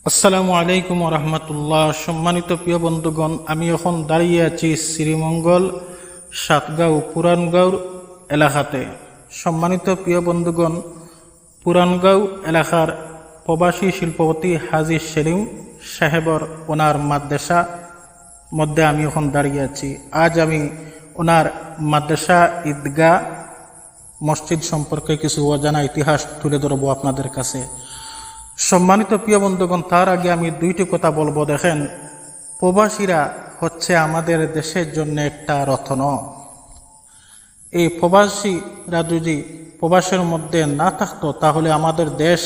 আসসালামু আলাইকুম রহমতুল্লাহ। সম্মানিত প্রিয় বন্ধুগণ, আমি এখন দাঁড়িয়ে আছি শ্রীমঙ্গল সাতগাঁও পুরানগাঁও এলাকাতে। সম্মানিত প্রিয় বন্ধুগণ, পুরানগাঁও এলাকার প্রবাসী শিল্পপতি হাজী সেলিম সাহেবর ওনার মাদ্রাসা মধ্যে আমি এখন দাঁড়িয়ে আছি। আজ আমি ওনার মাদ্রাসা, ঈদগাহ, মসজিদ সম্পর্কে কিছু অজানা ইতিহাস তুলে ধরবো আপনাদের কাছে। সম্মানিত প্রিয় বন্ধুগণ, তার আগে আমি দুইটি কথা বলবো। দেখেন, প্রবাসীরা হচ্ছে আমাদের দেশের জন্য একটা রত্ন। এই প্রবাসীরা যদি প্রবাসের মধ্যে না থাকতো তাহলে আমাদের দেশ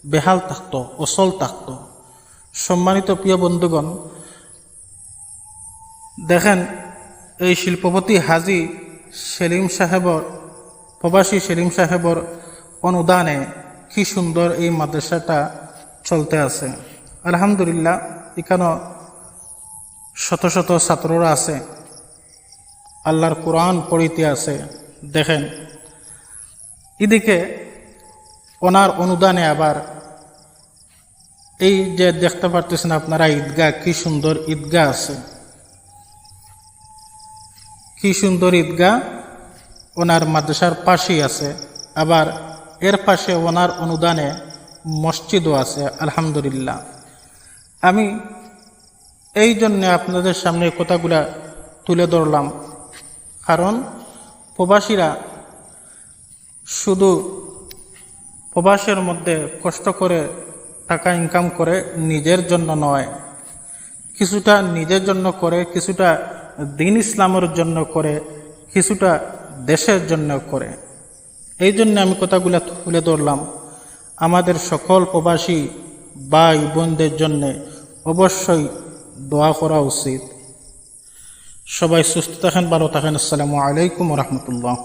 বেহাল থাকতো, অচল থাকতো। সম্মানিত প্রিয় বন্ধুগণ, দেখেন, এই শিল্পপতি হাজী সেলিম সাহেবর, প্রবাসী সেলিম সাহেবর অনুদানে কি সুন্দর এই মাদ্রাসাটা চলতে আছে। আলহামদুলিল্লাহ, এখানে শত শত ছাত্ররা আছে, আল্লাহর কোরআন পড়িতে আছে। দেখেন, এদিকে ওনার অনুদানে আবার এই যে দেখতে পারতেছেন আপনারা ঈদগাহ, কি সুন্দর ঈদগাহ আছে, কি সুন্দর ঈদগাহ ওনার মাদ্রাসার পাশেই আছে। আবার এর পাশে ওনার অনুদানে মসজিদও আছে। আলহামদুলিল্লাহ, আমি এই জন্য আপনাদের সামনে কথাগুলা তুলে ধরলাম, কারণ প্রবাসীরা শুধু প্রবাসের মধ্যে কষ্ট করে টাকা ইনকাম করে নিজের জন্য নয়, কিছুটা নিজের জন্য করে, কিছুটা দ্বীন ইসলামের জন্য করে, কিছুটা দেশের জন্য করে। এই জন্য আমি কথাগুলো তুলে ধরলাম। আমাদের সকল প্রবাসী ভাই বোনদের জন্য অবশ্যই দোয়া করা উচিত। সবাই সুস্থ থাকেন, ভালো থাকেন। আসসালামু আলাইকুম রহমতুল্লাহ।